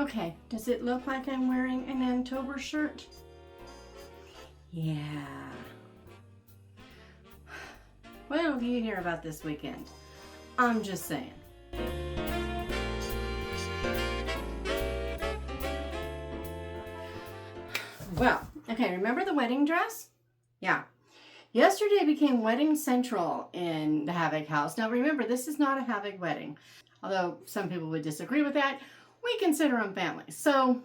Okay, does it look like I'm wearing an Anne-tober shirt? Yeah. What do you hear about this weekend? I'm just saying. Well, okay, remember the wedding dress? Yeah. Yesterday became wedding central in the Havoc house. Now remember, this is not a Havoc wedding. Although some people would disagree with that. We consider them family. So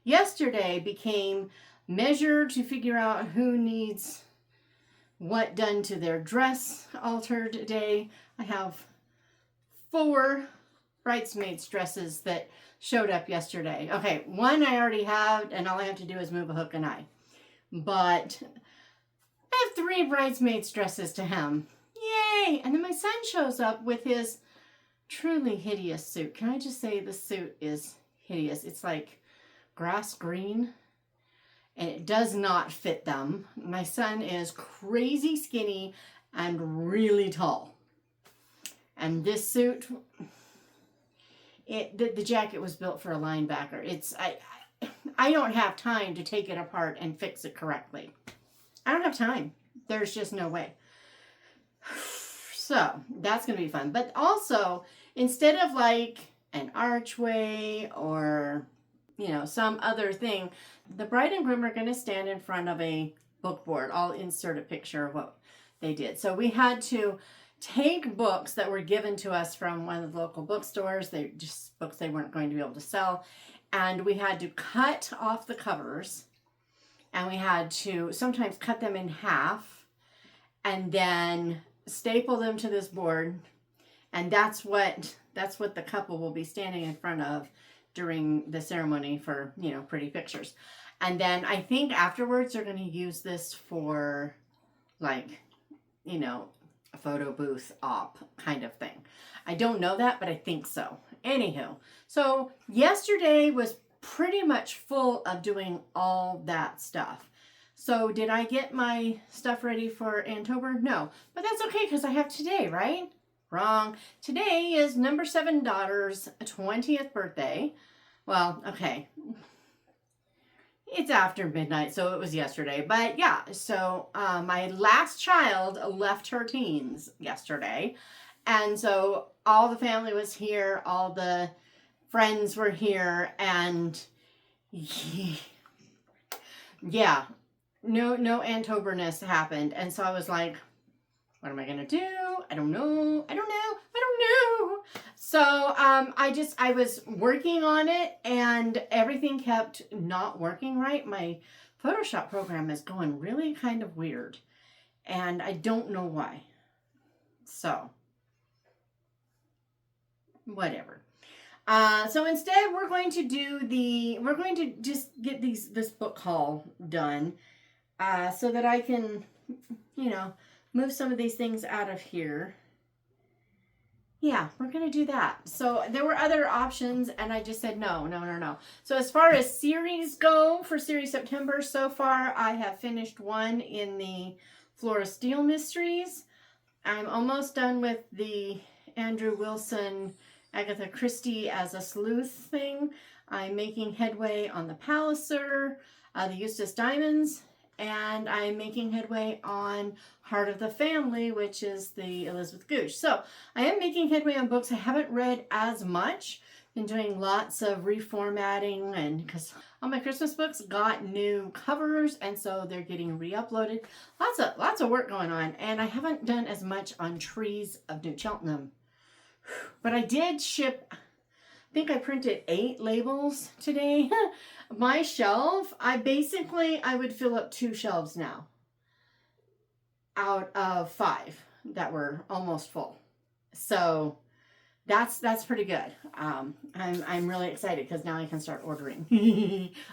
yesterday became measured to figure out who needs what done to their dress altered day. I have 4 bridesmaids dresses that showed up yesterday. Okay, one I already have, and all I have to do is move a hook and eye. But I have 3 bridesmaids dresses to hem. Yay! And then my son shows up with his truly hideous suit. Can I just say the suit is hideous? It's like grass green, and it does not fit them. My son is crazy skinny and really tall. And this suit, the jacket was built for a linebacker. I don't have time to take it apart and fix it correctly. I don't have time. There's just no way. So that's going to be fun. But also, instead of like an archway or, you know, some other thing, the bride and groom are going to stand in front of a book board. I'll insert a picture of what they did. So we had to take books that were given to us from one of the local bookstores. They just books they weren't going to be able to sell. And we had to cut off the covers, and we had to sometimes cut them in half and then staple them to this board. And that's what the couple will be standing in front of during the ceremony for, you know, pretty pictures. And then I think afterwards they're going to use this for, like, you know, a photo booth op kind of thing. I don't know that, but I think so. Anywho, so yesterday was pretty much full of doing all that stuff. So did I get my stuff ready for Anne-tober? No, but that's okay because I have today, right? Wrong. Today is number 7 daughter's 20th birthday. Well, okay. It's after midnight, so it was yesterday. But yeah, so my last child left her teens yesterday. And so all the family was here, all the friends were here, and yeah, no Anne-toberness happened. And so I was like, what am I going to do? I don't know. So I was working on it, and everything kept not working right. My Photoshop program is going really kind of weird, and I don't know why. So whatever. So instead we're going to just get this book haul done, so that I can, you know, move some of these things out of here. Yeah, we're going to do that. So there were other options, and I just said no. So as far as series go, for series September, so far I have finished one in the Flora Steel Mysteries. I'm almost done with the Andrew Wilson, Agatha Christie as a sleuth thing. I'm making headway on the Palliser, the Eustace Diamonds, and I'm making headway on Heart of the Family, which is the Elizabeth Gooch. So I am making headway on books I haven't read as much. Been doing lots of reformatting, and because all my Christmas books got new covers, and so they're getting re-uploaded. Lots of work going on, and I haven't done as much on Trees of New Cheltenham. But I did ship, I think I printed 8 labels today. My shelf, I would fill up 2 shelves now out of 5 that were almost full. So that's pretty good. I'm really excited because now I can start ordering.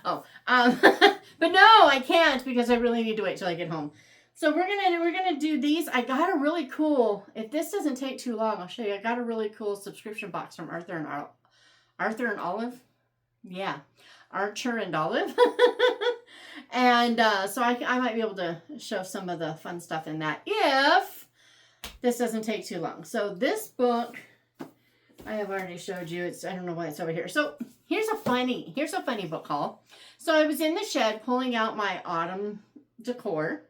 But no, I can't because I really need to wait till I get home. So we're gonna do these. I got a really cool, if this doesn't take too long, I'll show you. I got a really cool subscription box from Arthur and Olive. Yeah, Archer and Olive. And so I might be able to show some of the fun stuff in that if this doesn't take too long. So this book I have already showed you. I don't know why it's over here. So here's a funny book haul. So I was in the shed pulling out my autumn decor,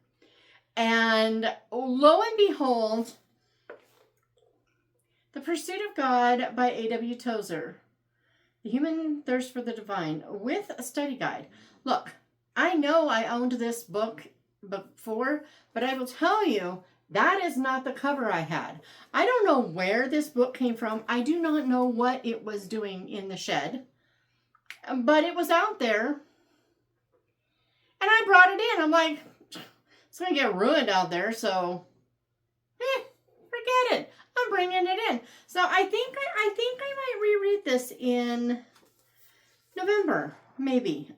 and lo and behold, The Pursuit of God by A.W. Tozer, The Human Thirst for the Divine, with a study guide. Look, I know I owned this book before, but I will tell you, that is not the cover I had. I don't know where this book came from. I do not know what it was doing in the shed, but it was out there, and I brought it in. I'm like, it's going to get ruined out there, so forget it. I'm bringing it in. So I think I might reread this in November, maybe.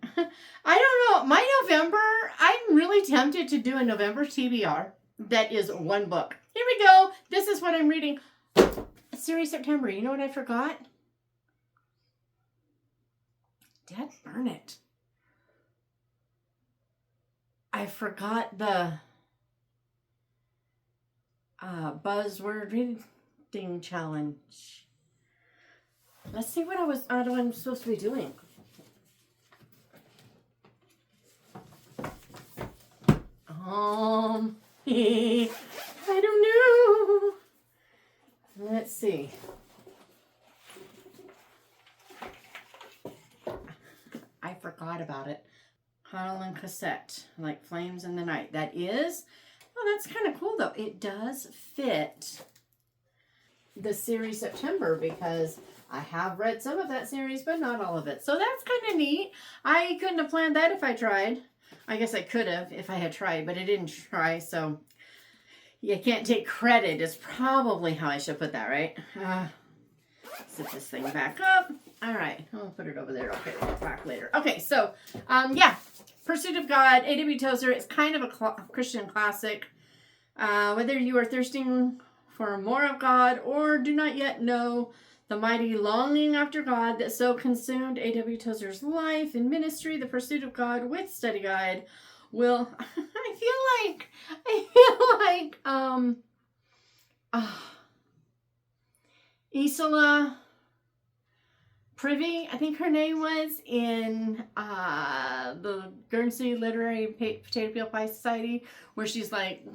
I don't know. My November, I'm really tempted to do a November TBR that is one book. Here we go. This is what I'm reading. Series September. You know what I forgot? Dad, burn it. I forgot the buzzword reading challenge. Let's see what I'm supposed to be doing. I don't know. Let's see. I forgot about it. Huddle and cassette, like Flames in the Night. That is, oh, that's kind of cool though. It does fit the series September because I have read some of that series, but not all of it. So that's kind of neat. I couldn't have planned that if I tried. I guess I could have if I had tried, but I didn't try, so you can't take credit is probably how I should put that, right? Set this thing back up. All right, I'll put it over there. Okay, we'll get back later. Okay, so, yeah, Pursuit of God, A.W. Tozer. It's kind of a Christian classic. Whether you are thirsting for more of God or do not yet know the mighty longing after God that so consumed A.W. Tozer's life and ministry, The Pursuit of God with study guide will, I feel like, Isola Privy, I think her name was, in the Guernsey Literary Potato Peel Pie Society, where she's like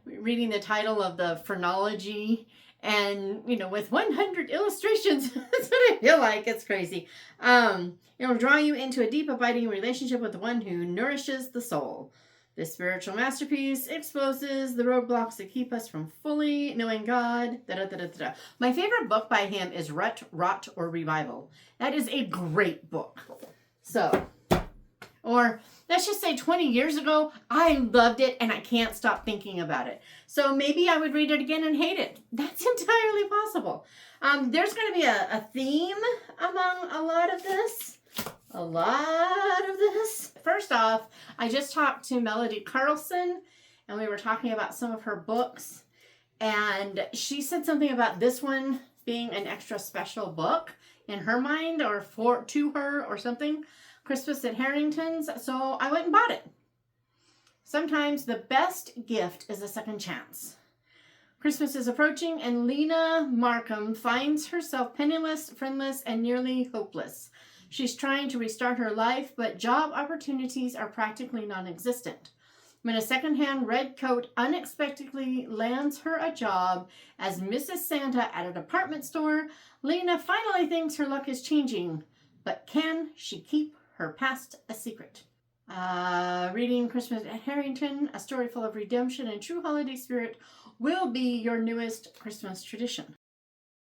reading the title of the phrenology and, you know, with 100 illustrations. That's what I feel like. It's crazy. It'll draw you into a deep, abiding relationship with the one who nourishes the soul. This spiritual masterpiece exposes the roadblocks that keep us from fully knowing God. My favorite book by him is Rut, Rot, or Revival. That is a great book. So, or let's just say 20 years ago, I loved it and I can't stop thinking about it. So maybe I would read it again and hate it. That's entirely possible. There's going to be a theme among a lot of this. First off, I just talked to Melody Carlson, and we were talking about some of her books, and she said something about this one being an extra special book in her mind, or to her, or something. Christmas at Harrington's, so I went and bought it. Sometimes the best gift is a second chance. Christmas is approaching, and Lena Markham finds herself penniless, friendless, and nearly hopeless. She's trying to restart her life, but job opportunities are practically non-existent. When a secondhand red coat unexpectedly lands her a job as Mrs. Santa at a department store, Lena finally thinks her luck is changing. But can she keep her past a secret? Reading Christmas at Harrington, a story full of redemption and true holiday spirit, will be your newest Christmas tradition.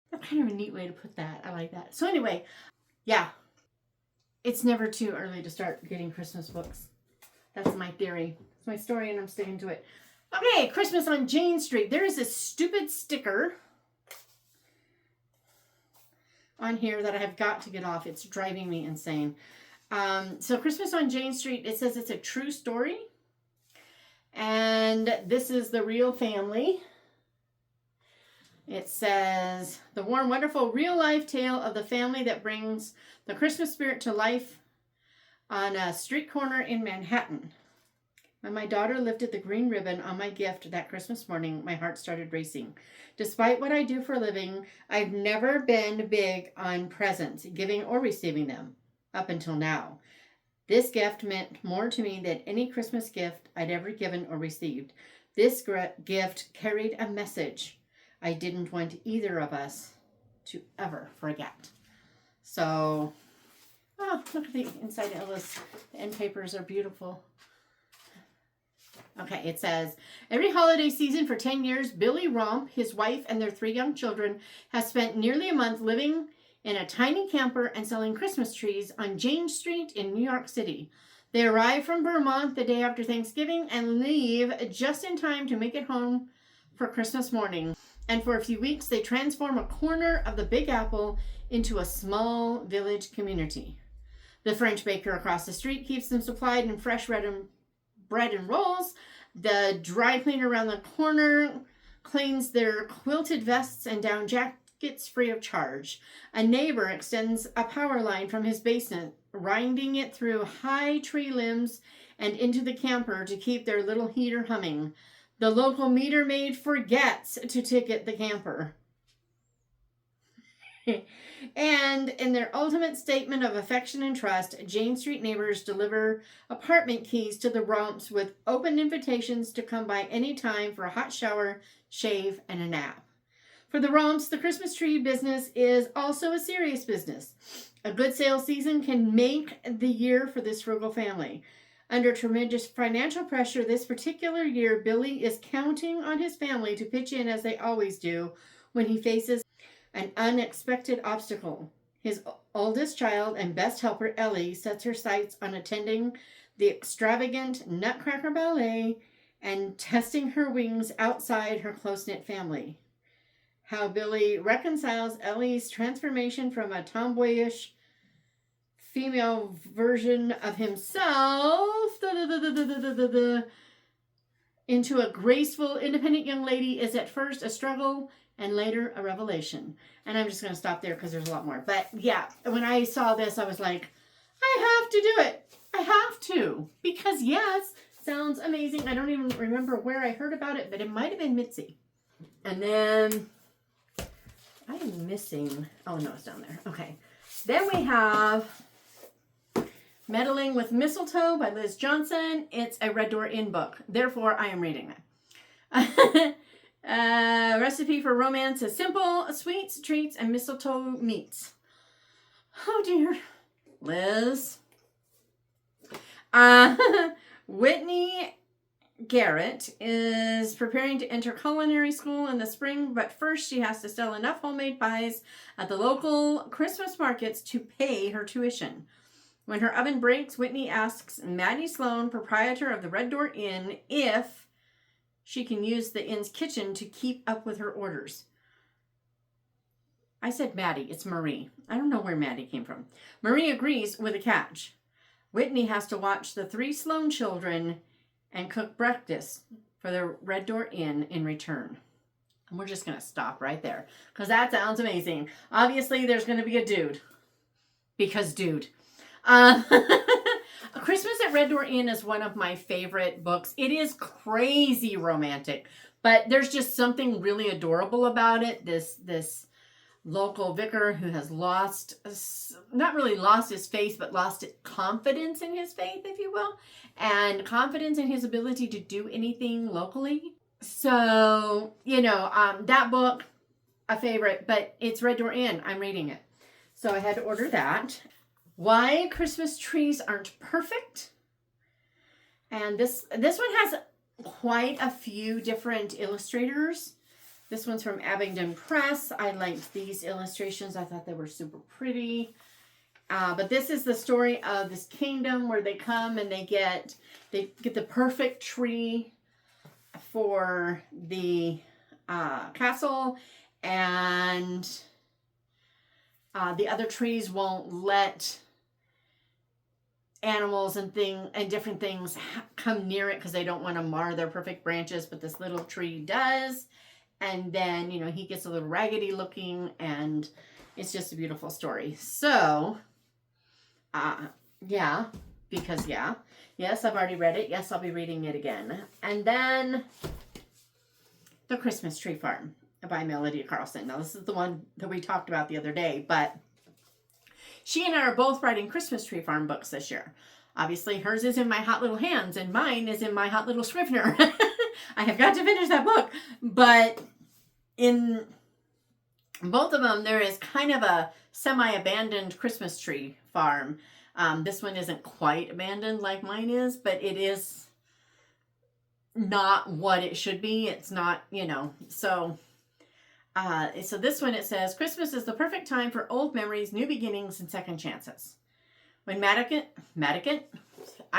That's kind of a neat way to put that. I like that. So anyway, yeah. It's never too early to start getting Christmas books. That's my theory. It's my story and I'm sticking to it. Okay, Christmas on Jane Street. There is this stupid sticker on here that I have got to get off. It's driving me insane. So Christmas on Jane Street, it says it's a true story. And this is the real family. It says, the warm, wonderful, real-life tale of the family that brings the Christmas spirit to life on a street corner in Manhattan. When my daughter lifted the green ribbon on my gift that Christmas morning, my heart started racing. Despite what I do for a living, I've never been big on presents, giving or receiving them, up until now. This gift meant more to me than any Christmas gift I'd ever given or received. This gift carried a message I didn't want either of us to ever forget. So, oh, look at the inside of this. The end papers are beautiful. Okay, it says, every holiday season for 10 years, Billy Romp, his wife, and their 3 young children has spent nearly a month living in a tiny camper and selling Christmas trees on Jane Street in New York City. They arrive from Vermont the day after Thanksgiving and leave just in time to make it home for Christmas morning. And for a few weeks, they transform a corner of the Big Apple into a small village community. The French baker across the street keeps them supplied in fresh bread and rolls. The dry cleaner around the corner cleans their quilted vests and down jackets free of charge. A neighbor extends a power line from his basement, winding it through high tree limbs and into the camper to keep their little heater humming. The local meter maid forgets to ticket the camper. And in their ultimate statement of affection and trust, Jane Street neighbors deliver apartment keys to the Romps with open invitations to come by any time for a hot shower, shave, and a nap. For the Romps, the Christmas tree business is also a serious business. A good sales season can make the year for this frugal family. Under tremendous financial pressure this particular year, Billy is counting on his family to pitch in as they always do when he faces an unexpected obstacle. His oldest child and best helper, Ellie, sets her sights on attending the extravagant Nutcracker Ballet and testing her wings outside her close-knit family. How Billy reconciles Ellie's transformation from a tomboyish female version of himself into a graceful, independent young lady is at first a struggle and later a revelation. And I'm just going to stop there because there's a lot more. But yeah, when I saw this, I was like, I have to do it. I have to. Because yes, sounds amazing. I don't even remember where I heard about it, but it might have been Mitzi. And then I am missing. Oh, no, it's down there. Okay. Then we have Meddling with Mistletoe by Liz Johnson. It's a Red Door Inn book. Therefore, I am reading it. Recipe for romance is simple: sweets, treats, and mistletoe meats. Oh dear. Liz. Whitney Garrett is preparing to enter culinary school in the spring, but first she has to sell enough homemade pies at the local Christmas markets to pay her tuition. When her oven breaks, Whitney asks Maddie Sloan, proprietor of the Red Door Inn, if she can use the inn's kitchen to keep up with her orders. I said Maddie, it's Marie. I don't know where Maddie came from. Marie agrees with a catch. Whitney has to watch the 3 Sloan children and cook breakfast for the Red Door Inn in return. And we're just going to stop right there because that sounds amazing. Obviously, there's going to be a dude. Because dude. Christmas at Red Door Inn is one of my favorite books. It is crazy romantic, but there's just something really adorable about it. This local vicar who has lost, not really lost his faith, but lost confidence in his faith, if you will, and confidence in his ability to do anything locally. So, that book, a favorite, but it's Red Door Inn. I'm reading it. So I had to order that. Why Christmas Trees Aren't Perfect. And this one has quite a few different illustrators. This one's from Abingdon Press. I liked these illustrations. I thought they were super pretty. But this is the story of this kingdom where they come and they get the perfect tree for the castle, and the other trees won't let animals and different things come near it because they don't want to mar their perfect branches, but this little tree does. And then, he gets a little raggedy looking, and it's just a beautiful story. So, yeah. because yeah. Yes, I've already read it. Yes, I'll be reading it again. And then The Christmas Tree Farm by Melody Carlson. Now, this is the one that we talked about the other day, but she and I are both writing Christmas Tree Farm books this year. Obviously, hers is in my hot little hands, and mine is in my hot little Scrivener. I have got to finish that book, but in both of them, there is kind of a semi-abandoned Christmas tree farm. This one isn't quite abandoned like mine is, but it is not what it should be. It's not, so this one, it says, Christmas is the perfect time for old memories, new beginnings, and second chances. When I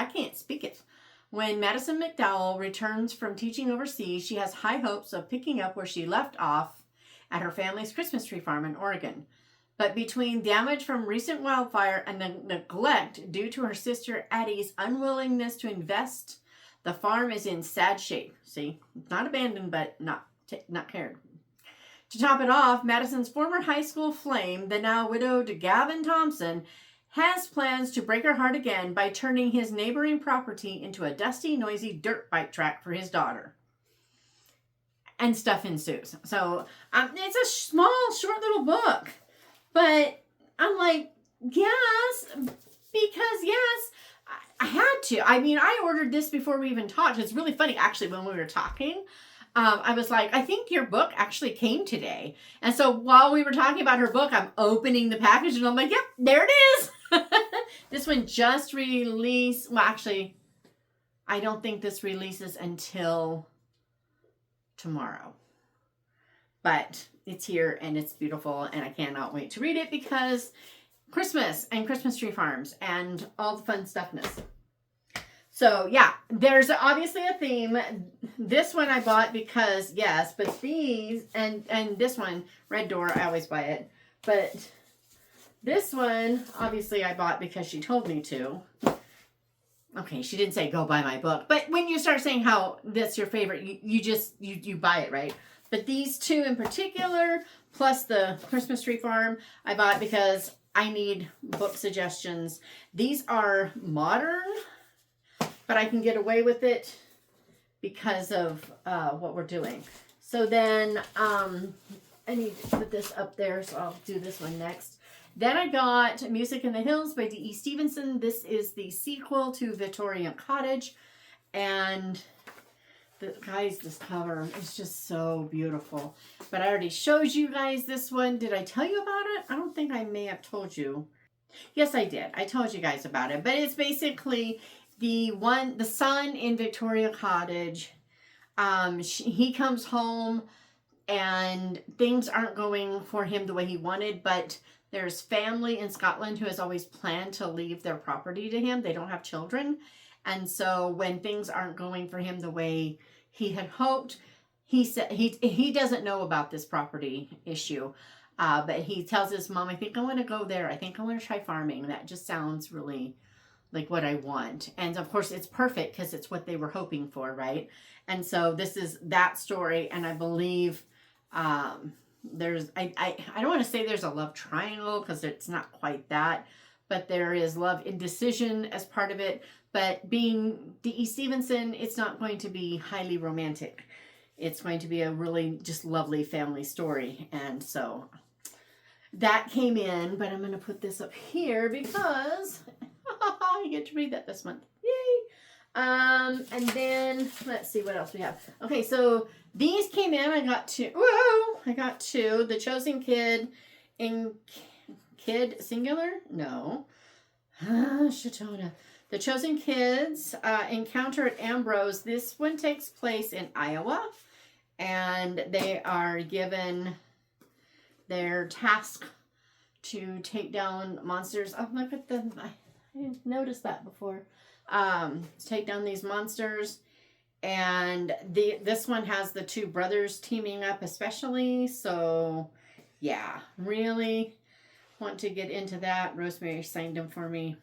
can't speak it. When Madison McDowell returns from teaching overseas, she has high hopes of picking up where she left off at her family's Christmas tree farm in Oregon. But between damage from recent wildfire and the neglect due to her sister Addie's unwillingness to invest, the farm is in sad shape. See, it's not abandoned, but not cared. To top it off, Madison's former high school flame, the now widowed Gavin Thompson, has plans to break her heart again by turning his neighboring property into a dusty, noisy dirt bike track for his daughter. And stuff ensues. So it's a small, short little book. But I'm like, yes, because yes, I had to. I mean, I ordered this before we even talked. It's really funny, actually, when we were talking. I was like, I think your book actually came today. And so while we were talking about her book, I'm opening the package and I'm like, yep, there it is. This one just released. Well, actually, I don't think this releases until tomorrow. But it's here and it's beautiful and I cannot wait to read it because Christmas and Christmas tree farms and all the fun stuffness. So yeah, there's obviously a theme. This one I bought because yes, but these and this one, Red Door, I always buy it. But this one, obviously I bought because she told me to. Okay, she didn't say go buy my book. But when you start saying how that's your favorite, you buy it, right? But these two in particular, plus the Christmas Tree Farm, I bought because I need book suggestions. These are modern, but I can get away with it because of what we're doing. So then I need to put this up there, so I'll do this one next. Then I got Music in the Hills by D.E. Stevenson. This is the sequel to Victorian Cottage. And guys, this cover is just so beautiful. But I already showed you guys this one. Did I tell you about it? I don't think I may have told you. Yes, I did. I told you guys about it. But it's basically the son in Victoria Cottage. He comes home and things aren't going for him the way he wanted, but there's family in Scotland who has always planned to leave their property to him. They don't have children. And so when things aren't going for him the way he had hoped, he said he doesn't know about this property issue. But he tells his mom, I think I want to go there. I think I want to try farming. That just sounds really like what I want. And of course it's perfect because it's what they were hoping for, right? And so this is that story. And I believe there's, I don't want to say there's a love triangle because it's not quite that, but there is love indecision as part of it. But being D.E. Stevenson, it's not going to be highly romantic. It's going to be a really just lovely family story. And so that came in, but I'm going to put this up here because I get to read that this month. Yay! And then let's see what else we have. Okay, so these came in. I got two. The Chosen Kid in Kid singular? No. Shatona. The Chosen Kids Encounter at Ambrose. This one takes place in Iowa, and they are given their task to take down monsters. Oh, look at them. I didn't notice that before. Take down these monsters. And this one has the two brothers teaming up especially. So, yeah, really want to get into that. Rosemary signed them for me.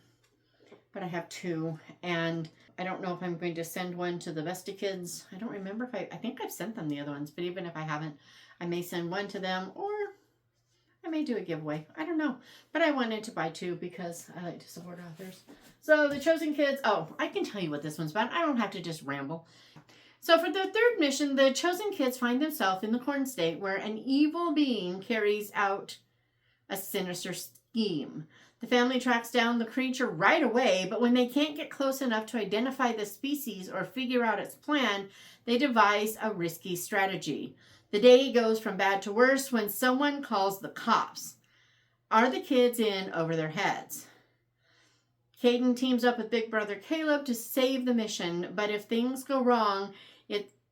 But I have two. And I don't know if I'm going to send one to the Vesta kids. I don't remember if I think I've sent them the other ones. But even if I haven't, I may send one to them. Or I may do a giveaway. I don't know. But I wanted to buy 2 because I like to support authors. So the Chosen Kids. Oh, I can tell you what this one's about. I don't have to just ramble. So for the 3rd mission, the Chosen Kids find themselves in the Corn State where an evil being carries out a sinister scheme. The family tracks down the creature right away, but when they can't get close enough to identify the species or figure out its plan, they devise a risky strategy. The day goes from bad to worse when someone calls the cops. Are the kids in over their heads? Caden teams up with Big Brother Caleb to save the mission, but if things go wrong,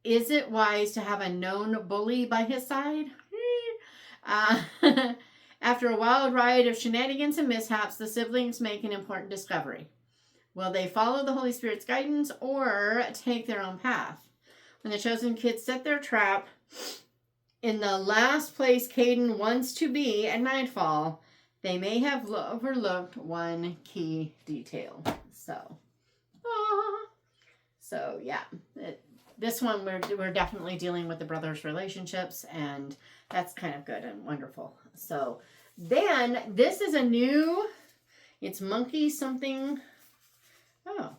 is it wise to have a known bully by his side? After a wild ride of shenanigans and mishaps, the siblings make an important discovery. Will they follow the Holy Spirit's guidance or take their own path? When the Chosen Kids set their trap in the last place Caden wants to be at nightfall, they may have overlooked one key detail. So yeah, this one we're definitely dealing with the brothers' relationships, and that's kind of good and wonderful. So then this is a new, it's Monkey something. Oh,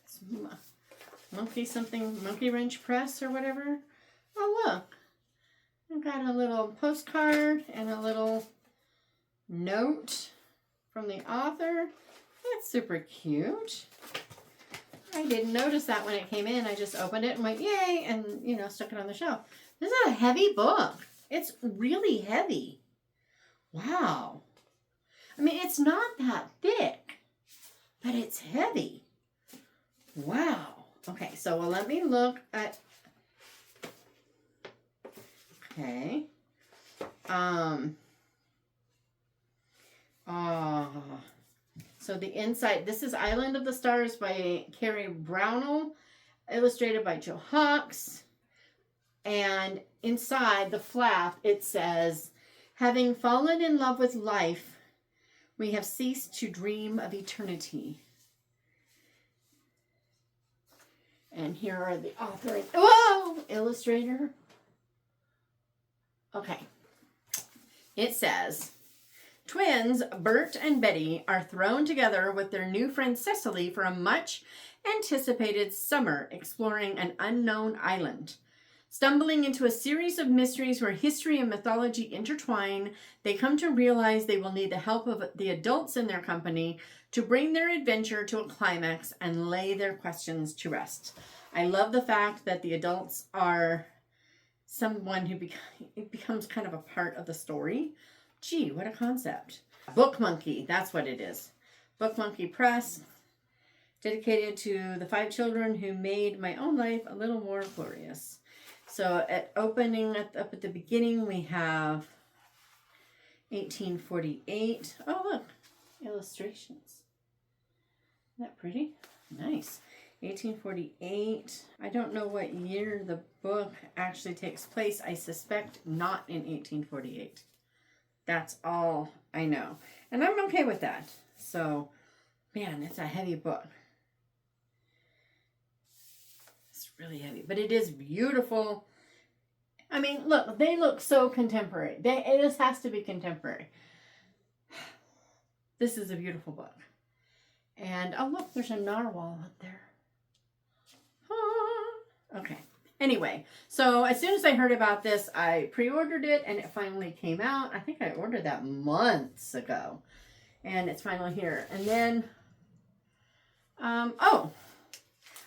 it's Monkey something, Monkey Wrench Press or whatever. Oh, look. I've got a little postcard and a little note from the author. That's super cute. I didn't notice that when it came in. I just opened it and went, yay, and, stuck it on the shelf. This is a heavy book. It's really heavy. Wow. I mean, it's not that thick, but it's heavy. Wow. Okay, so let me look at... Okay. So the inside, this is Island of the Stars by Carrie Brownell, illustrated by Joe Hawks. And inside the flap, it says, having fallen in love with life, we have ceased to dream of eternity. And here are the author and illustrator. Okay. It says, twins Bert and Betty are thrown together with their new friend Cecily for a much anticipated summer exploring an unknown island. Stumbling into a series of mysteries where history and mythology intertwine, they come to realize they will need the help of the adults in their company to bring their adventure to a climax and lay their questions to rest. I love the fact that the adults are someone who becomes kind of a part of the story. Gee, what a concept. Book Monkey, that's what it is. Book Monkey Press, dedicated to the 5 children who made my own life a little more glorious. So up at the beginning, we have 1848. Oh, look, illustrations. Isn't that pretty? Nice. 1848. I don't know what year the book actually takes place. I suspect not in 1848. That's all I know. And I'm okay with that. So, man, it's a heavy book. It's really heavy, but it is beautiful. I mean, look, they look so contemporary. This has to be contemporary. This is a beautiful book. And, oh, look, there's a narwhal up there. Okay. Anyway, so as soon as I heard about this, I pre-ordered it and it finally came out. I think I ordered that months ago. And it's finally here. And then, oh,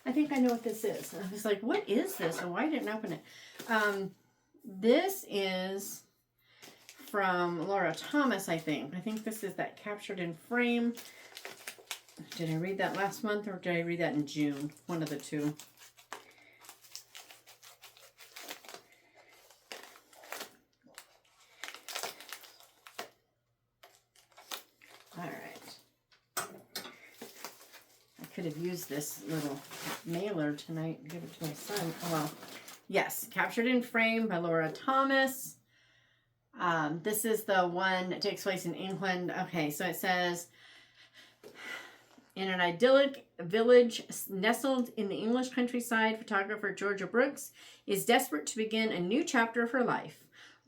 I think I know what this is. I was like, what is this? And why didn't I open it? This is from Laura Thomas, I think. I think this is that Captured in Frame. Did I read that last month or did I read that in June? One of the two. Could have used this little mailer tonight and give it to my son. Oh, well, yes, Captured in Frame by Laura Thomas. This is the one that takes place in England. Okay, so it says, in an idyllic village nestled in the English countryside, photographer Georgia Brooks is desperate to begin a new chapter of her life.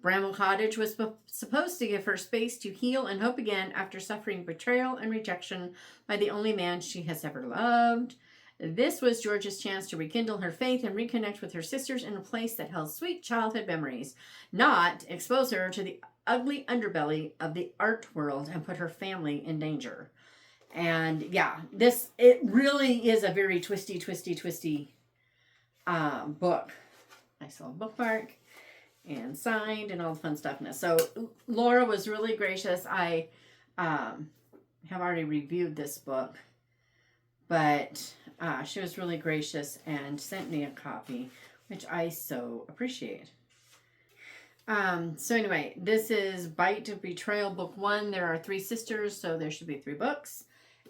Bramble Cottage was supposed to give her space to heal and hope again after suffering betrayal and rejection by the only man she has ever loved. This was George's chance to rekindle her faith and reconnect with her sisters in a place that held sweet childhood memories, not expose her to the ugly underbelly of the art world and put her family in danger. And yeah, it really is a very twisty book. Nice little bookmark and signed and all the fun stuff. So Laura was really gracious. I have already reviewed this book, but she was really gracious and sent me a copy, which I so appreciate. So anyway, this is Bite of Betrayal Book 1. There are 3 sisters, so there should be 3 books.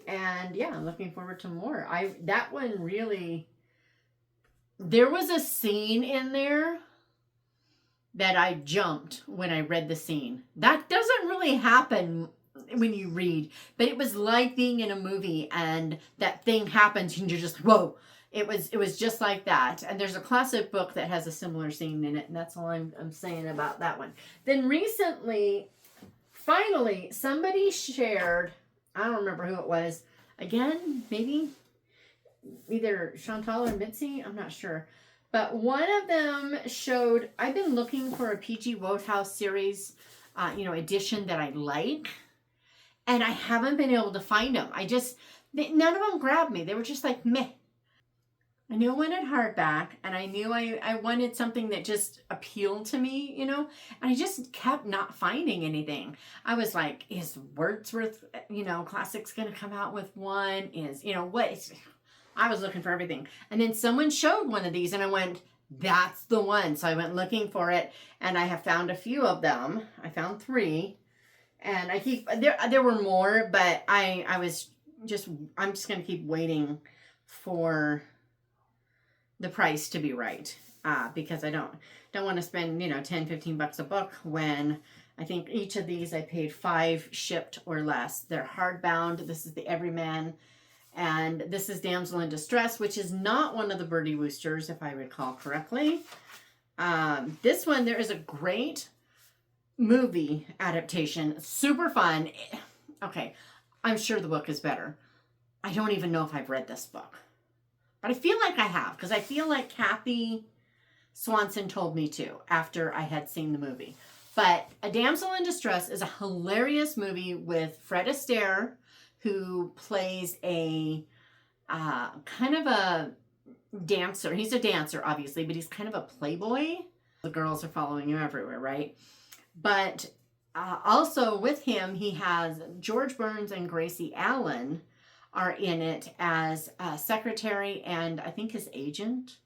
And yeah, I'm looking forward to more. That one really, there was a scene in there that I jumped when I read the scene. That doesn't really happen when you read, but it was like being in a movie and that thing happens and you're just, whoa. It was just like that. And there's a classic book that has a similar scene in it, and that's all I'm saying about that one. Then recently, finally, somebody shared, I don't remember who it was, again, maybe either Chantal or Mitzi, I'm not sure. But one of them showed, I've been looking for a P.G. Wodehouse series, edition that I like. And I haven't been able to find them. None of them grabbed me. They were just like, meh. I knew I wanted hardback, and I knew I wanted something that just appealed to me, and I just kept not finding anything. I was like, is Wordsworth, Classics going to come out with one? I was looking for everything. And then someone showed one of these, and I went, that's the one. So I went looking for it, and I have found a few of them. I found 3, and there were more, but I'm just going to keep waiting for the price to be right, because I don't want to spend $10-15 a book when I think each of these I paid $5 shipped or less. They're hardbound. This is the Everyman, and this is Damsel in Distress, which is not one of the Bertie Woosters, if I recall correctly. This one, there is a great movie adaptation, super fun. Okay, I'm sure the book is better. I don't even know if I've read this book. But I feel like I have, because I feel like Kathy Swanson told me to after I had seen the movie. But A Damsel in Distress is a hilarious movie with Fred Astaire, who plays a kind of a dancer. He's a dancer, obviously, but he's kind of a playboy. The girls are following him everywhere, right? But also with him, he has George Burns and Gracie Allen are in it as secretary and I think his agent,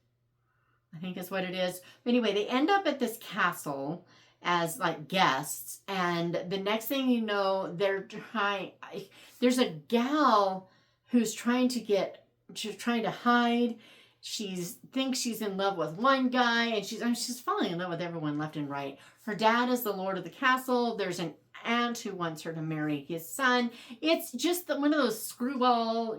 I think is what it is. But anyway, they end up at this castle as like guests, and the next thing you know, there's a gal who's trying to hide. Thinks she's in love with one guy, and she's falling in love with everyone left and right. Her dad is the lord of the castle. There's an aunt who wants her to marry his son. It's just one of those screwball,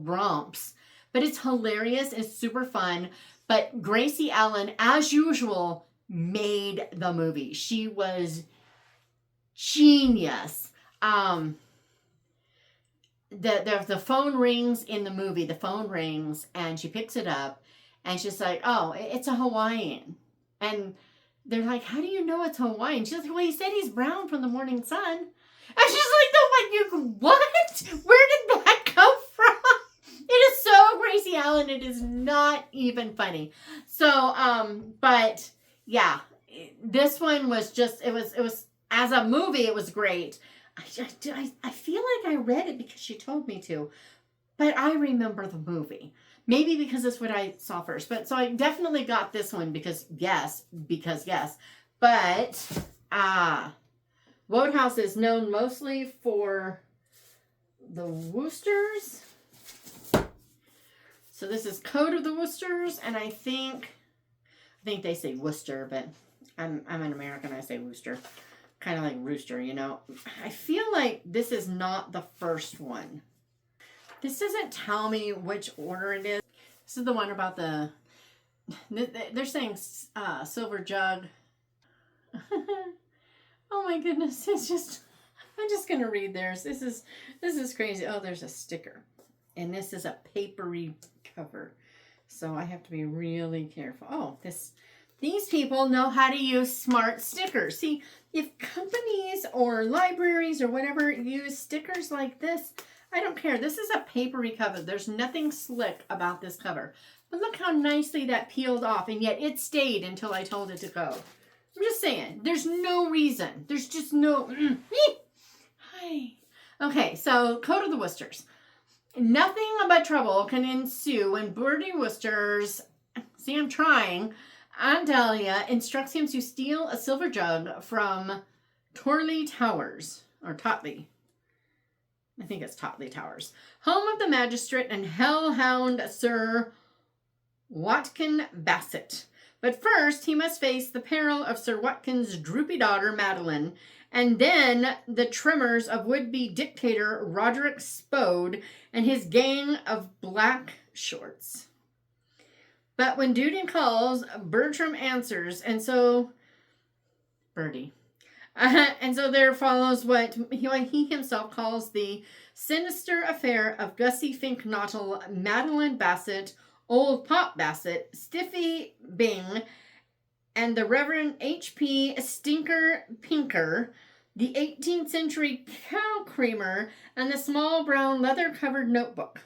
romps. But it's hilarious. It's super fun. But Gracie Allen, as usual, made the movie. She was genius. The phone rings in the movie. The phone rings, and she picks it up, and she's like, oh, it's a Hawaiian. And they're like, how do you know it's Hawaiian? She's like, well, he said he's brown from the morning sun. And she's like, what? Where did that come from? It is so Gracie Allen. It is not even funny. So, but yeah, this one was just, it was as a movie, it was great. I feel like I read it because she told me to, but I remember the movie. Maybe because that's what I saw first. But so I definitely got this one because yes. But Wodehouse is known mostly for the Woosters. So this is Code of the Woosters, and I think they say Worcester, but I'm an American, I say Wooster. Kind of like rooster, I feel like this is not the first one. This doesn't tell me which order it is. This is the one about they're saying silver jug. Oh my goodness, it's just, I'm just going to read theirs. This is crazy. Oh, there's a sticker. And this is a papery cover. So I have to be really careful. Oh, these people know how to use smart stickers. See, if companies or libraries or whatever use stickers like this, I don't care. This is a papery cover. There's nothing slick about this cover. But look how nicely that peeled off, and yet it stayed until I told it to go. I'm just saying, there's no reason. There's just no... Hi. Okay, so Code of the Woosters. Nothing but trouble can ensue when Bertie Woosters, see, I'm trying, Aunt Dahlia instructs him to steal a silver jug from Torley Towers, or Totley. I think it's Totley Towers. Home of the magistrate and hellhound Sir Watkin Bassett. But first, he must face the peril of Sir Watkin's droopy daughter, Madeline, and then the tremors of would-be dictator Roderick Spode and his gang of black shorts. But when duty calls, Bertram answers, and so... Bertie. And so there follows what he himself calls the sinister affair of Gussie Fink-Knottle, Madeline Bassett, Old Pop Bassett, Stiffy Bing, and the Reverend H.P. Stinker Pinker, the 18th century cow creamer, and the small brown leather-covered notebook.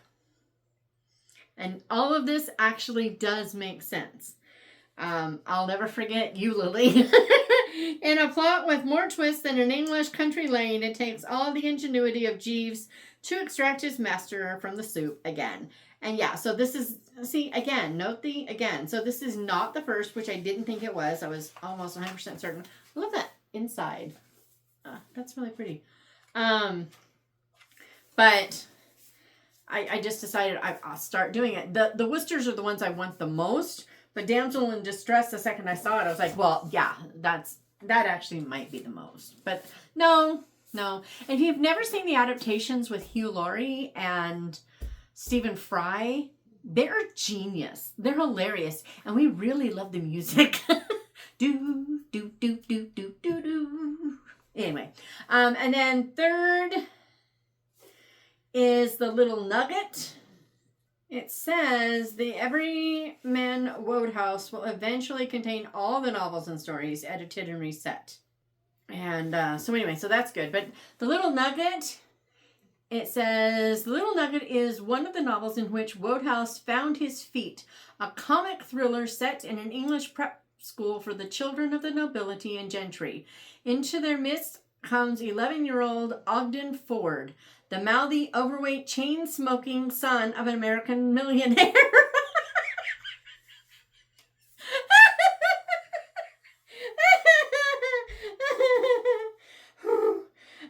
And all of this actually does make sense. I'll never forget you, Lily. In a plot with more twists than an English country lane, it takes all the ingenuity of Jeeves to extract his master from the soup again. And yeah, so this is, see, again, note the, again, so this is not the first, which I didn't think it was. I was almost 100% certain. I love that inside. That's really pretty. But I just decided I'll start doing it. The Woosters are the ones I want the most, but Damsel in Distress, the second I saw it, I was like, well, yeah, that actually might be the most. But no. And if you've never seen the adaptations with Hugh Laurie and Stephen Fry, they're genius. They're hilarious. And we really love the music. Do, do, do, do, do, do, do. Anyway. And then third is the Little Nugget. It says the Everyman Wodehouse will eventually contain all the novels and stories edited and reset. And so anyway, so that's good. But the Little Nugget... It says, The Little Nugget is one of the novels in which Wodehouse found his feet, a comic thriller set in an English prep school for the children of the nobility and gentry. Into their midst comes 11-year-old Ogden Ford, the mouthy, overweight, chain-smoking son of an American millionaire.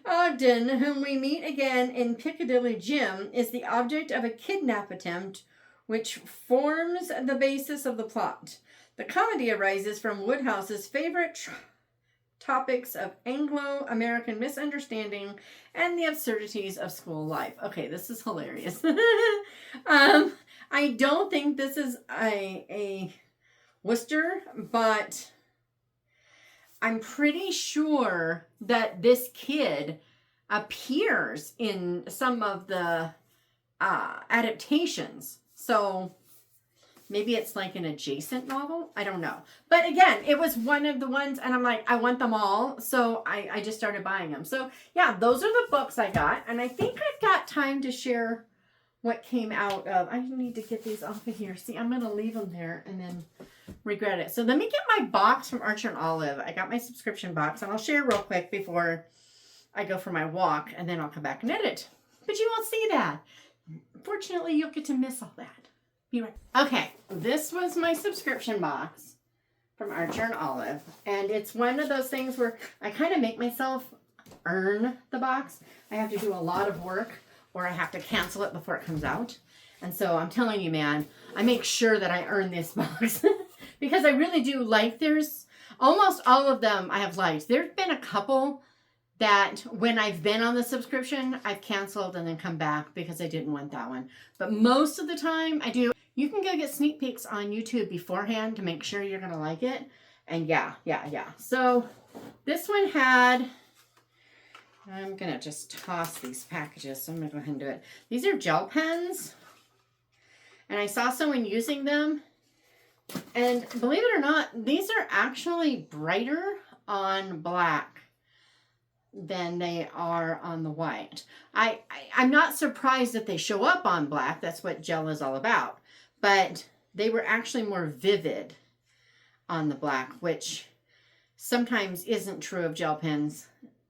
Ogden, whom we meet again in Piccadilly Gym, is the object of a kidnap attempt which forms the basis of the plot. The comedy arises from Wodehouse's favorite topics of Anglo-American misunderstanding and the absurdities of school life. Okay, this is hilarious. I don't think this is a Wooster, but I'm pretty sure that this kid appears in some of the adaptations. So maybe it's like an adjacent novel. I don't know. But again, it was one of the ones, and I'm like, I want them all. So I just started buying them. So yeah, those are the books I got. And I think I've got time to share what came out of. I need to get these off of here. See, I'm going to leave them there and then regret it. So let me get my box from Archer and Olive. I got my subscription box, and I'll share real quick before I go for my walk, and then I'll come back and edit. But you won't see that. Fortunately, you'll get to miss all that. Be right. Okay, this was my subscription box from Archer and Olive, and it's one of those things where I kind of make myself earn the box. I have to do a lot of work, or I have to cancel it before it comes out. And so I'm telling you, man, I make sure that I earn this box because I really do like. There's almost all of them I have liked. There's been a couple that when I've been on the subscription, I've canceled and then come back because I didn't want that one. But most of the time I do. You can go get sneak peeks on YouTube beforehand to make sure you're going to like it. And yeah. So This one had, I'm going to just toss these packages, so I'm going to go ahead and do it. These are gel pens, and I saw someone using them, and believe it or not, these are actually brighter on black than they are on the white. I'm not surprised that they show up on black. That's what gel is all about. But they were actually more vivid on the black, which sometimes isn't true of gel pens.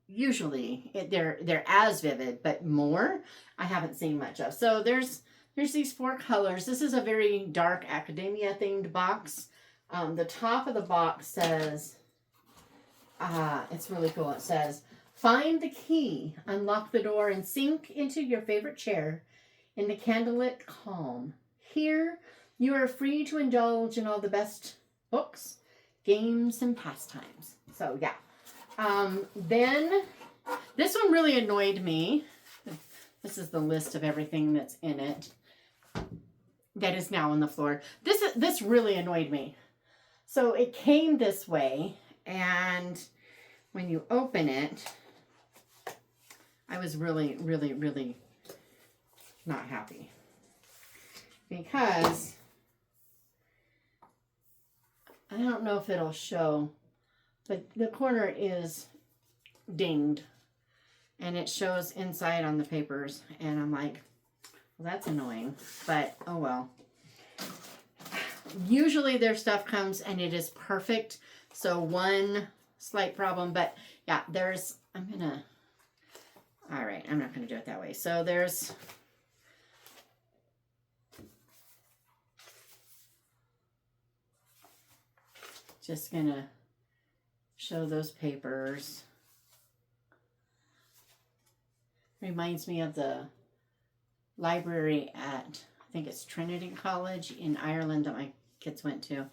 Usually they're as vivid, but more I haven't seen much of. So there's these 4 colors. This is a very dark academia themed box. The top of the box says, it's really cool. It says, find the key, unlock the door, and sink into your favorite chair in the candlelit calm. Here, you are free to indulge in all the best books, games, and pastimes. So, yeah. Then, this one really annoyed me. This is the list of everything that's in it that is now on the floor. This really annoyed me. So, it came this way, and when you open it, I was really, really, really not happy. Because I don't know if it'll show, but the corner is dinged. And it shows inside on the papers. And I'm like, well, that's annoying. But, oh well. Usually their stuff comes and it is perfect. So one slight problem. But, yeah, all right, I'm not going to do it that way. So there's just going to show those papers. Reminds me of the library at, I think it's Trinity College in Ireland that my kids went to.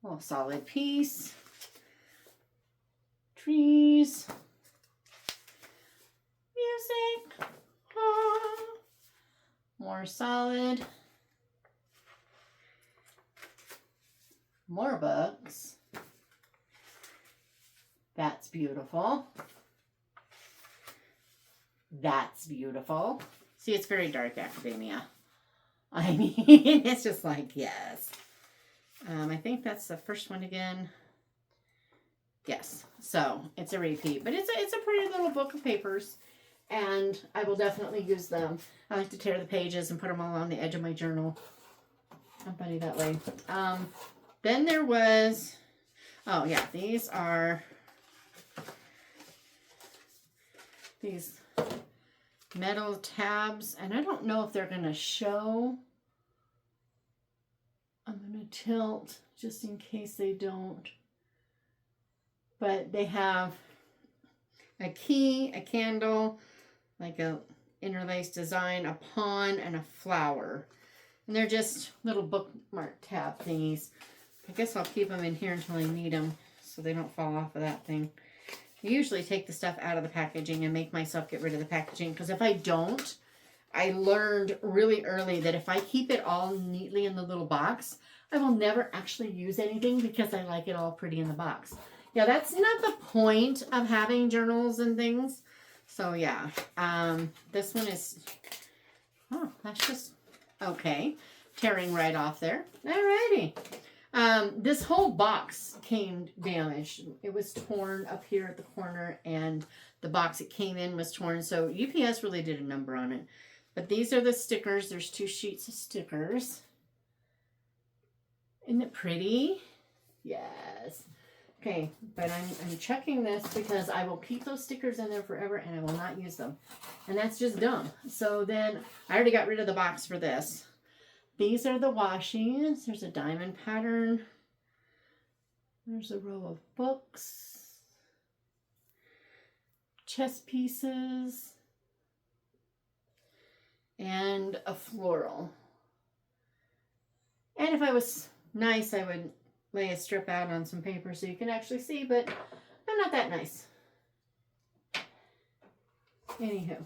Oh, solid piece. Trees. Music. More solid. More books. That's beautiful. That's beautiful. See, it's very dark academia. I mean, it's just like, yes. I think that's the first one again. Yes. So, it's a repeat. But it's a pretty little book of papers. And I will definitely use them. I like to tear the pages and put them all on the edge of my journal. I'm funny that way. Then there was, oh yeah, these are these metal tabs. And I don't know if they're going to show. I'm going to tilt just in case they don't. But they have a key, a candle, like a interlaced design, a pawn, and a flower. And they're just little bookmark tab thingies. I guess I'll keep them in here until I need them so they don't fall off of that thing. I usually take the stuff out of the packaging and make myself get rid of the packaging, because if I don't, I learned really early that if I keep it all neatly in the little box, I will never actually use anything because I like it all pretty in the box. Yeah, that's not the point of having journals and things. So yeah, this one is, oh, that's just, okay. Tearing right off there. Alrighty. This whole box came damaged. It was torn up here at the corner, and the box it came in was torn. So UPS really did a number on it. But these are the stickers. There's 2 sheets of stickers. Isn't it pretty? Yes. Okay, but I'm checking this because I will keep those stickers in there forever and I will not use them. And that's just dumb. So then I already got rid of the box for this. These are the washings. There's a diamond pattern. There's a row of books. Chess pieces. And a floral. And if I was nice, I would lay a strip out on some paper so you can actually see, but I'm not that nice. Anywho.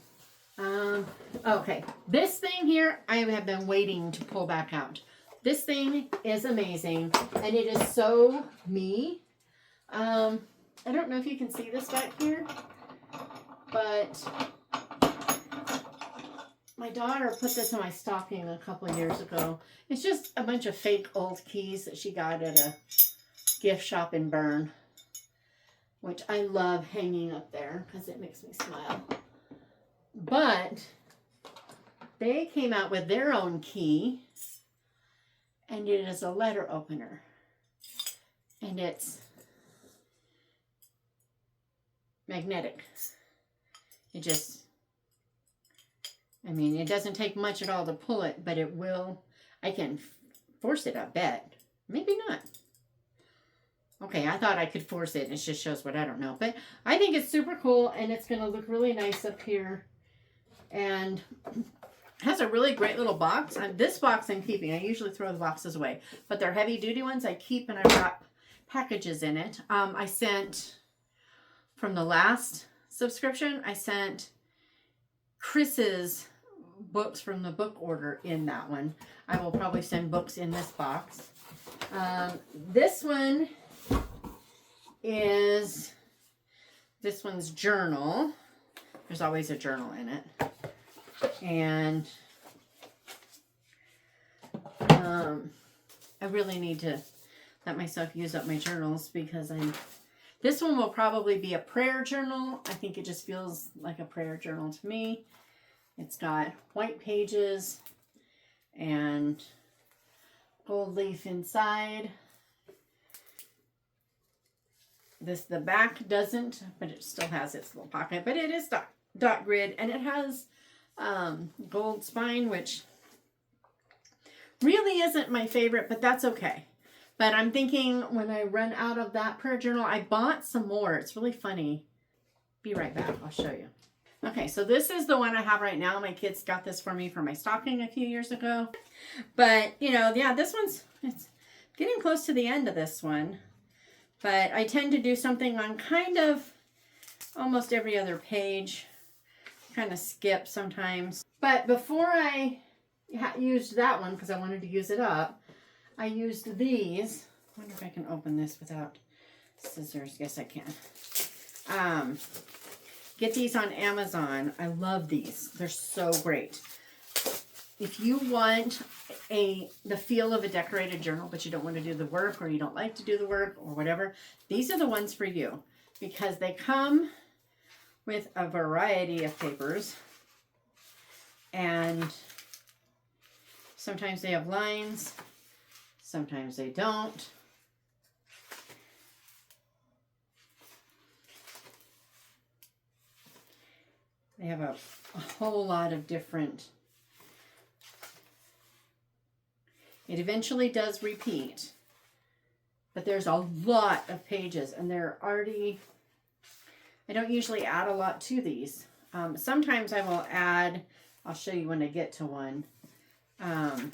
Okay. This thing here, I have been waiting to pull back out. This thing is amazing, and it is so me. I don't know if you can see this back here, but my daughter put this in my stocking a couple of years ago. It's just a bunch of fake old keys that she got at a gift shop in Bern, which I love hanging up there because it makes me smile. But they came out with their own key, and it is a letter opener. And it's magnetic. It just, I mean, it doesn't take much at all to pull it, but it will. I can force it, I bet. Maybe not. Okay, I thought I could force it. It just shows what I don't know. But I think it's super cool, and it's going to look really nice up here. And has a really great little box. This box I'm keeping. I usually throw the boxes away. But they're heavy-duty ones I keep, and I've got packages in it. I sent, from the last subscription, I sent Chris's books from the book order in that one. I will probably send books in this box. This one is this one's journal. There's always a journal in it. And I really need to let myself use up my journals because this one will probably be a prayer journal. I think it just feels like a prayer journal to me. It's got white pages and gold leaf inside. The back doesn't, but it still has its little pocket. But it is dot grid, and it has gold spine, which really isn't my favorite, but that's okay. But I'm thinking when I run out of that prayer journal, I bought some more. It's really funny. Be right back. I'll show you. Okay, so this is the one I have right now. My kids got this for me for my stocking a few years ago. But, you know, yeah, it's getting close to the end of this one. But I tend to do something on kind of almost every other page. Kind of skip sometimes. But before I used that one, because I wanted to use it up, I used these. I wonder if I can open this without scissors. Yes, I can. Get these on Amazon. I love these. They're so great. If you want the feel of a decorated journal, but you don't want to do the work, or you don't like to do the work, or whatever, these are the ones for you, because they come with a variety of papers, and sometimes they have lines, sometimes they don't. They have a whole lot of different. It eventually does repeat, but there's a lot of pages, and they're already, I don't usually add a lot to these. Sometimes I will add, I'll show you when I get to one. And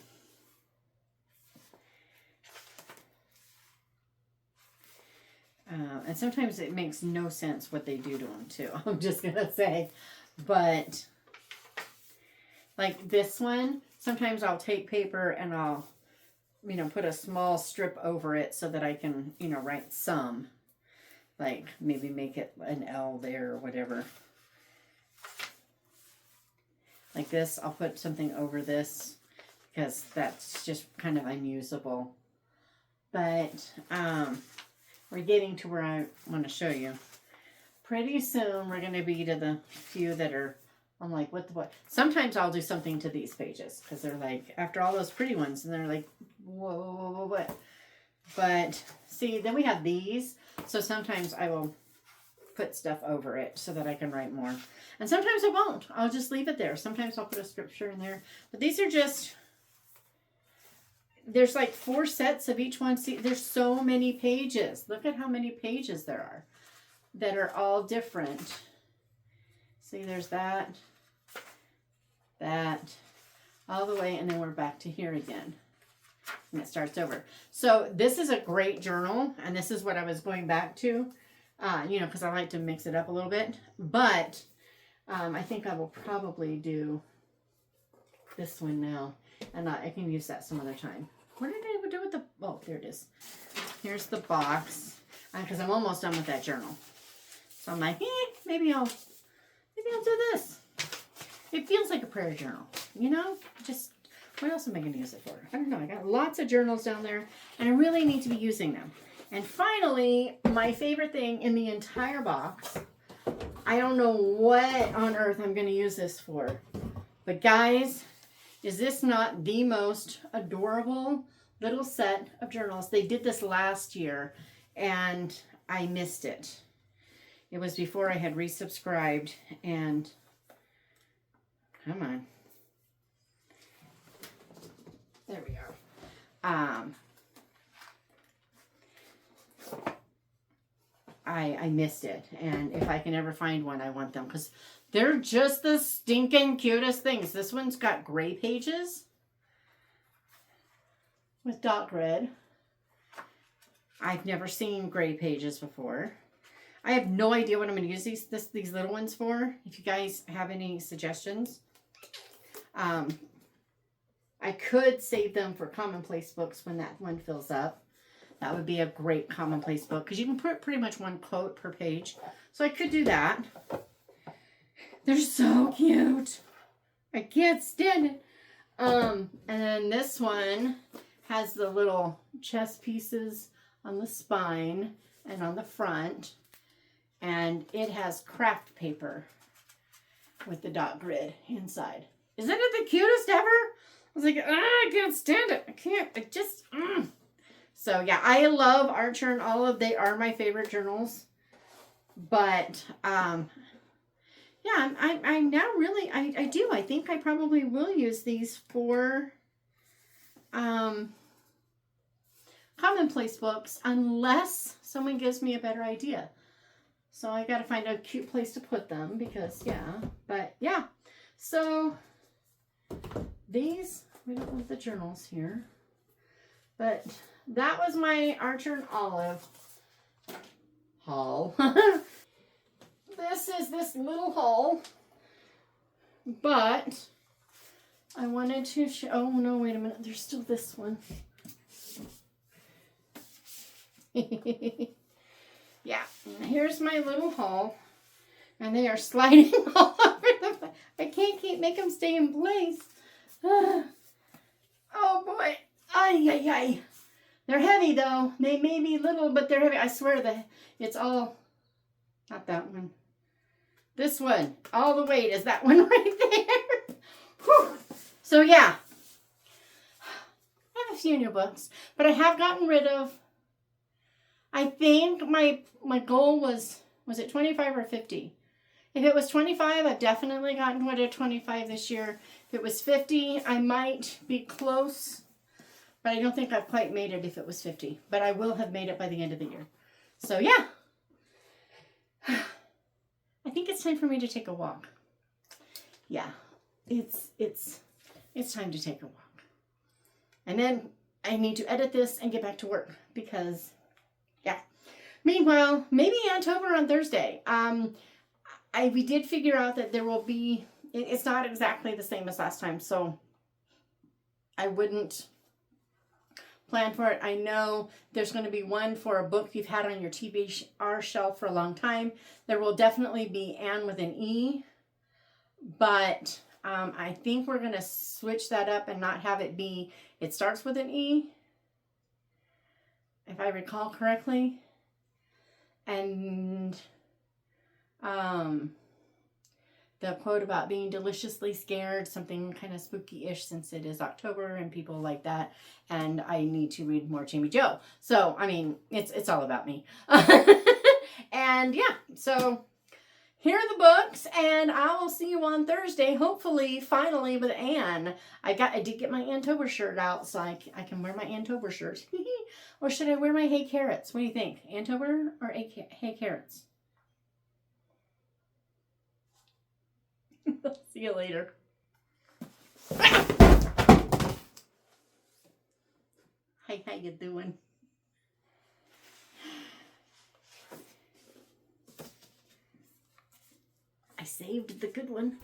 sometimes it makes no sense what they do to them too. I'm just going to say. But like this one, sometimes I'll take paper and I'll, you know, put a small strip over it so that I can, you know, write some. Like maybe make it an L there or whatever. Like this, I'll put something over this because that's just kind of unusable. But we're getting to where I want to show you. Pretty soon we're going to be to the few that are, I'm like, what? Sometimes I'll do something to these pages because they're like, after all those pretty ones, and they're like, whoa, what? But see, then we have these. So sometimes I will put stuff over it so that I can write more. And sometimes I won't. I'll just leave it there. Sometimes I'll put a scripture in there. But these are just, there's like 4 sets of each one. See, there's so many pages. Look at how many pages there are that are all different. See, there's that, all the way, and then we're back to here again. And it starts over. So this is a great journal, and this is what I was going back to, you know, because I like to mix it up a little bit. But I think I will probably do this one now, and I can use that some other time. What did I do with the, oh, there it is. Here's the box. because I'm almost done with that journal. So I'm like, maybe I'll do this. It feels like a prayer journal, you know? Just, what else am I going to use it for? I don't know. I got lots of journals down there, and I really need to be using them. And finally, my favorite thing in the entire box, I don't know what on earth I'm going to use this for. But guys, is this not the most adorable little set of journals? They did this last year, and I missed it. It was before I had resubscribed, and come on. There we are. I missed it, and if I can ever find one, I want them, because they're just the stinking cutest things. This one's got gray pages with dot grid. I've never seen gray pages before. I have no idea what I'm going to use these little ones for. If you guys have any suggestions, I could save them for commonplace books when that one fills up. That would be a great commonplace book because you can put pretty much one quote per page. So I could do that. They're so cute. I can't stand it. And then this one has the little chess pieces on the spine and on the front. And it has craft paper with the dot grid inside. Isn't it the cutest ever? I was like, I can't stand it. I just. So yeah, I love Archer and Olive. They are my favorite journals. But yeah, I'm now really, I do. I think I probably will use these for commonplace books unless someone gives me a better idea. So I got to find a cute place to put them because, yeah. But, yeah. So, these, we don't have the journals here. But that was my Archer and Olive haul. This is this little haul. But, I wanted to show, oh no, wait a minute. There's still this one. Yeah, here's my little haul, and they are sliding all over the place. I can't make them stay in place. Oh boy, ay. They're heavy though. They may be little, but they're heavy. I swear that it's all, not that one. This one, all the weight is that one right there. Whew. So yeah, I have a few new books, but I have gotten rid of, I think my goal was it 25 or 50? If it was 25, I've definitely gotten rid of 25 this year. If it was 50, I might be close, but I don't think I've quite made it if it was 50. But I will have made it by the end of the year. So yeah, I think it's time for me to take a walk. Yeah, it's time to take a walk. And then I need to edit this and get back to work because, yeah. Meanwhile, maybe Anne-tober on Thursday. We did figure out that there will be, it's not exactly the same as last time, so I wouldn't plan for it. I know there's going to be one for a book you've had on your TBR shelf for a long time. There will definitely be Anne with an E, but I think we're going to switch that up and not have it be, it starts with an E, if I recall correctly. And the quote about being deliciously scared, something kind of spooky-ish since it is October and people like that. And I need to read more Jamie Jo. So, I mean, it's all about me. And yeah, so here are the books, and I will see you on Thursday, hopefully, finally, with Anne. I did get my Anne-tober shirt out, so I can wear my Anne-tober shirt. Or should I wear my Hey Carrots? What do you think? Anne-tober or Hey Carrots? See you later. Hey, how you doing? I saved the good one.